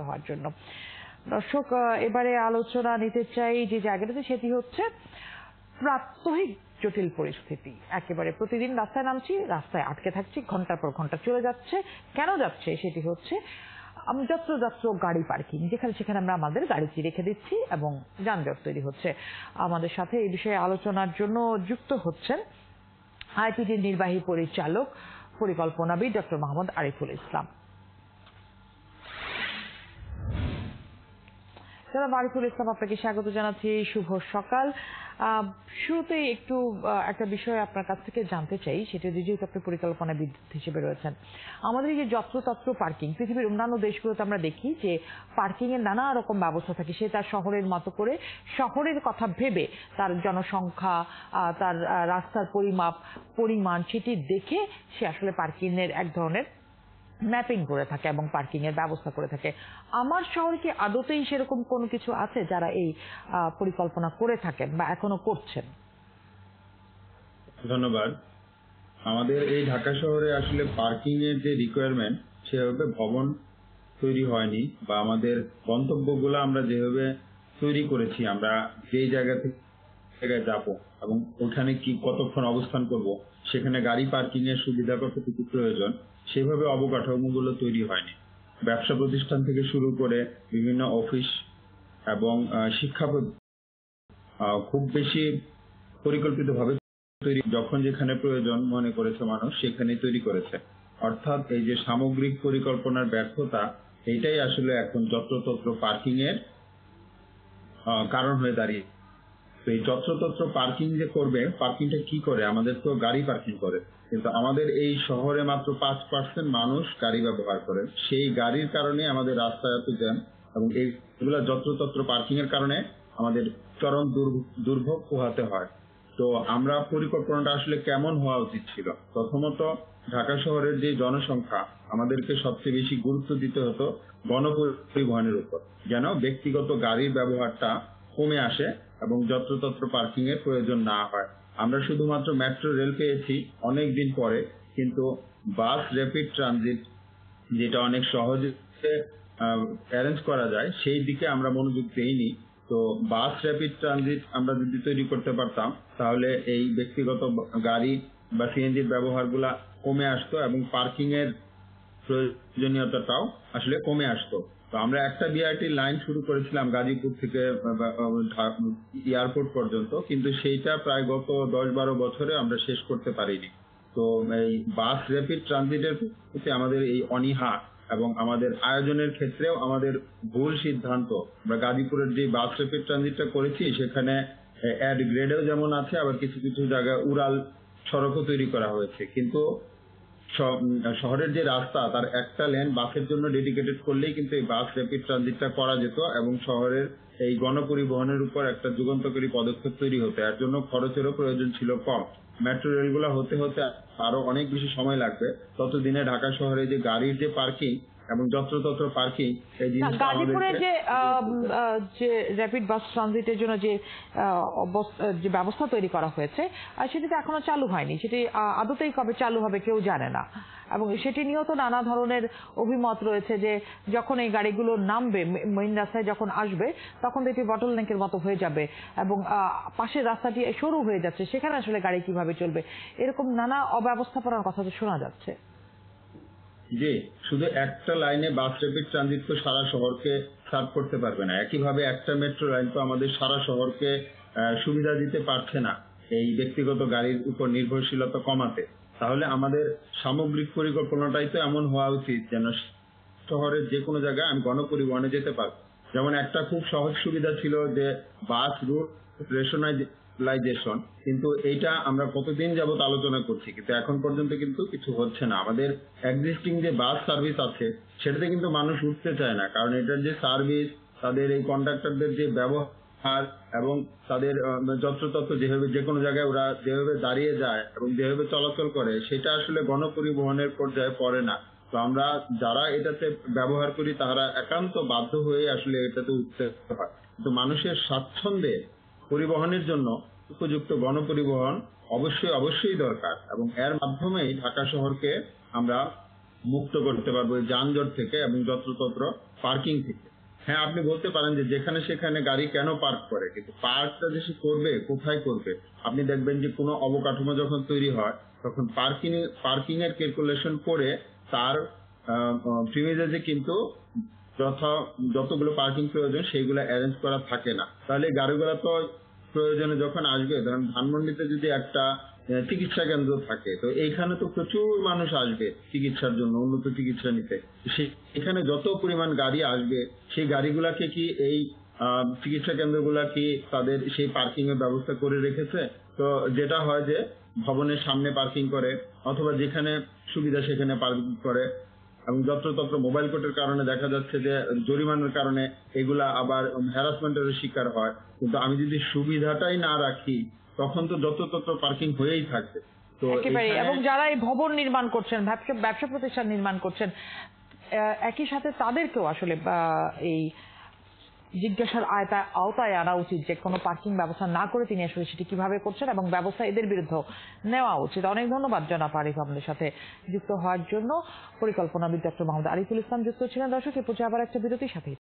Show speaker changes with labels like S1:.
S1: হওয়ার জন্য। দর্শক, এবারে আলোচনা নিতে চাই যে জায়গাটাতে, সেটি হচ্ছে প্রাত্যহিক জটিল পরিস্থিতি। একেবারে প্রতিদিন রাস্তায় নামছি, রাস্তায় আটকে থাকছি, ঘন্টার পর ঘন্টা চলে যাচ্ছে। কেন যাচ্ছে? সেটি হচ্ছে যত্র যত্র গাড়ি পার্কিং, যেখানে সেখানে আমরা আমাদের গাড়িটি রেখে দিচ্ছি এবং যানজট তৈরি হচ্ছে। আমাদের সাথে এই বিষয়ে আলোচনার জন্য যুক্ত হচ্ছেন আইপিডির নির্বাহী পরিচালক পরিকল্পনাবিদ ডক্টর মোহাম্মদ আরিফুল ইসলাম। জনাব আরিফুল ইসলাম, আপনাকে স্বাগত জানাচ্ছি। শুভ সকাল। শুরুতেই একটু একটা বিষয় আপনার কাছ থেকে জানতে চাই, সেটা যেহেতু আপনি পরিকল্পনাবিদ হিসেবে রয়েছেন, আমাদের এই যে যত্রতত্র পার্কিং, পৃথিবীর অন্যান্য দেশগুলোতে আমরা দেখি যে পার্কিং এর নানা রকম ব্যবস্থা থাকে। সে তার শহরের মতো করে শহরের কথা ভেবে তার জনসংখ্যা, তার রাস্তার পরিমাণ সেটি দেখে সে আসলে পার্কিং এর এক ধরনের ম্যাপিং করে থাকে এবং পার্কিং এর ব্যবস্থা করে থাকে। আমার শহরে কি আদতেই সেরকম কোনো কিছু আছে যারা এই পরিকল্পনা করে থাকেন বা এখনো করছেন?
S2: ধন্যবাদ। আমাদের এই ঢাকা শহরে আসলে পার্কিং এর যে রিকোয়ারমেন্ট, সেভাবে ভবন তৈরি হয়নি, বা আমাদের গন্তব্যগুলো আমরা যেভাবে তৈরি করেছি, আমরা যেই জায়গা থেকে যাব এবং ওখানে কি কতক্ষণ অবস্থান করব, সেখানে গাড়ি পার্কিং এর সুবিধা কতটুকু প্রয়োজন, সেভাবে অবকাঠামোগুলো তৈরি হয়নি। ব্যবসা প্রতিষ্ঠান থেকে শুরু করে বিভিন্ন অফিস এবং শিক্ষা খুব বেশি পরিকল্পিতভাবে তৈরি, যখন যেখানে প্রয়োজন মনে করেছে মানুষ সেখানে তৈরি করেছে। অর্থাৎ এই যে সামগ্রিক পরিকল্পনার ব্যর্থতা, এইটাই আসলে এখন যত্রতত্র পার্কিং এর কারণ হয়ে দাঁড়িয়ে। তো এই যত্রতত্র পার্কিং যে করবে, পার্কিংটা কি করে? আমাদের তো গাড়ি পার্কিং করে, কিন্তু আমাদের এই শহরে মাত্র 5% মানুষ গাড়ি ব্যবহার করে। সেই গাড়ির কারণে আমাদের রাস্তায় এত জ্যাম, এবং এইগুলা যত্রতত্র পার্কিং এর কারণে আমাদের চরম দুর্ভোগ পোহাতে হয়। তো আমরা পরিকল্পনাটা আসলে কেমন হওয়া উচিত ছিল? প্রথমত, ঢাকা শহরের যে জনসংখ্যা, আমাদেরকে সবচেয়ে বেশি গুরুত্ব দিতে হতো গণপরিবহনের উপর, যেন ব্যক্তিগত গাড়ির ব্যবহারটা কমে আসে এবং যত্রতত্র পার্কিং এর প্রয়োজন না হয়। আমরা শুধুমাত্র মেট্রো রেল পেয়েছি অনেক দিন পরে, কিন্তু বাস র্যাপিড ট্রানজিট, যেটা অনেক সহজে অ্যারেঞ্জ করা যায়, সেই দিকে আমরা মনোযোগ দেইনি। তো বাস র্যাপিড ট্রানজিট আমরা যদি তৈরি করতে পারতাম, তাহলে এই ব্যক্তিগত গাড়ি বা সিএনজির ব্যবহারগুলা কমে আসতো এবং পার্কিং এর প্রয়োজনীয়তাটাও আসলে কমে আসতো। তো আমরা একটা বিআরটি লাইন শুরু করেছিলাম গাজীপুর থেকে এয়ারপোর্ট পর্যন্ত, কিন্তু সেইটা প্রায় গত 10-12 বছরে আমরা শেষ করতে পারিনি। তো এই বাস র্যাপিড ট্রানজিটের প্রতি আমাদের এই অনীহা এবং আমাদের আয়োজনের ক্ষেত্রেও আমাদের ভুল সিদ্ধান্ত। আমরা গাজীপুরের যে বাস র্যাপিড ট্রানজিটটা করেছি, সেখানে অ্যাড গ্রেডেও যেমন আছে, আবার কিছু কিছু জায়গায় উড়াল সড়কও তৈরি করা হয়েছে। কিন্তু শহরের যে রাস্তা, তার একটা লেন বাসের জন্য ডেডিকেটেড করলেই কিন্তু এই বাস র্যাপিড ট্রানজিটটা করা যেত এবং শহরের এই গণপরিবহনের উপর একটা যুগান্তকারী পদক্ষেপ তৈরি হতো। এর জন্য খরচেরও প্রয়োজন ছিল কম। মেট্রো রেলগুলো হতে হতে আরো অনেক বেশি সময় লাগবে। ততদিনে ঢাকা শহরে যে গাড়ির যে পার্কিং এবং যত্রতত্র পার্কিং, এই জিনিসটা
S1: গাজীপুরে যে র্যাপিড বাস ট্রানজিটের জন্য যে ব্যবস্থা তৈরি করা হয়েছে, সেটি তো এখনো চালু হয়নি। সেটি আদতেই কবে চালু হবে কেউ জানে না, এবং সেটি নিয়েও তো নানা ধরনের অভিমত রয়েছে যে যখন এই গাড়িগুলো নামবে মেইন রাস্তায়, যখন আসবে, তখন এটি বটল নেকের মতো হয়ে যাবে এবং পাশের রাস্তাটি সরু হয়ে যাচ্ছে, সেখানে আসলে গাড়ি কিভাবে চলবে, এরকম নানা অব্যবস্থাপনার কথা তো শোনা যাচ্ছে।
S2: জি, শুধু একটা লাইনে বাস র্যাপিড ট্রানজিট তো সারা শহরকে সার্ভ করতে পারবে না। একইভাবে একটা মেট্রো লাইন তো আমাদের সারা শহরকে সুবিধা দিতে পারছে না এই ব্যক্তিগত গাড়ির উপর নির্ভরশীলতা কমাতে। তাহলে আমাদের সামগ্রিক পরিকল্পনাটাই তো এমন হওয়া উচিত যেন শহরের যে কোনো জায়গায় আমি গণপরিবহনে যেতে পারবো। যেমন একটা খুব সহজ সুবিধা ছিল যে বাস রুট রেশনালাইজেশন, কিন্তু এইটা আমরা কতদিন যাবত আলোচনা করছি, কিন্তু এখন পর্যন্ত কিন্তু কিছু হচ্ছে না। আমাদের এক্সিস্টিং যে বাস সার্ভিস আছে, সেটাতে কিন্তু মানুষ উঠতে চায় না, কারণ এটার যে সার্ভিস, তাদের এই কন্ডাক্টরদের যে ব্যবহার এবং তাদের যত্রতত্র যেভাবে যে কোনো জায়গায় ওরা যেভাবে দাঁড়িয়ে যায় এবং যেভাবে চলাচল করে, সেটা আসলে গণপরিবহনের পর্যায়ে পড়ে না। তো আমরা যারা এটাতে ব্যবহার করি, তারা একান্ত বাধ্য হয়ে আসলে এটাতে উঠতে হয়। তো মানুষের স্বাচ্ছন্দ্যে পরিবহনের জন্য উপযুক্ত গণপরিবহন অবশ্যই দরকার, এবং এর মাধ্যমেই ঢাকা শহরকে আমরা মুক্ত করতে পারবো এই যানজট থেকে এবং যত্রতত্র পার্কিং থেকে। হ্যাঁ, আপনি বলতে পারেন যে যেখানে সেখানে গাড়ি কেন পার্ক করে, কিন্তু পার্কটা যে সে করবে কোথায় করবে? আপনি দেখবেন যে কোনো অবকাঠামো যখন তৈরি হয় তখন পার্কিং এর ক্যালকুলেশন করে তার প্রিমিজে কিন্তু যতগুলো পার্কিং প্রয়োজন সেইগুলো অ্যারেঞ্জ করা থাকে না। তাহলে গাড়িগুলো তো প্রয়োজনে যখন আসবে, ধরেন ধানমন্ডিতে যদি একটা চিকিৎসা কেন্দ্র থাকে, তো এইখানে তো প্রচুর মানুষ আসবে চিকিৎসার জন্য, উন্নত চিকিৎসা নিতে। এখানে যত পরিমাণ গাড়ি আসবে সেই গাড়িগুলাকে কি এই চিকিৎসা কেন্দ্রগুলা কি তাদের সেই পার্কিং এর ব্যবস্থা করে রেখেছে? তো যেটা হয় যে ভবনের সামনে পার্কিং করে অথবা যেখানে সুবিধা সেখানে পার্কিং করে, এবং যত্রতত্র মোবাইল কোর্টের কারণে দেখা যাচ্ছে যে জরিমানার কারণে এগুলা আবার হ্যারাসমেন্টের শিকার হয়। কিন্তু আমি যদি সুবিধাটাই না রাখি তখন তো যত্রতত্র পার্কিং হয়েই থাকবে। তো
S1: একেবারে, এবং যারা এই ভবন নির্মাণ করছেন, ব্যবসা প্রতিষ্ঠান নির্মাণ করছেন, একই সাথে তাদেরকেও আসলে এই জিজ্ঞাসার আওতায় আনা উচিত যে কোনো পার্কিং ব্যবস্থা না করে তিনি আসলে সেটি কিভাবে করছেন এবং ব্যবস্থা এদের বিরুদ্ধে নেওয়া উচিত। অনেক ধন্যবাদ জনাব আরিফ আমাদের সাথে যুক্ত হওয়ার জন্য। পরিকল্পনাবিদ ডক্টর মোহাম্মদ আরিফুল ইসলাম যুক্ত ছিলেন। দর্শক, এ পর্যায়ে আবার একটা বিরতির সাথেই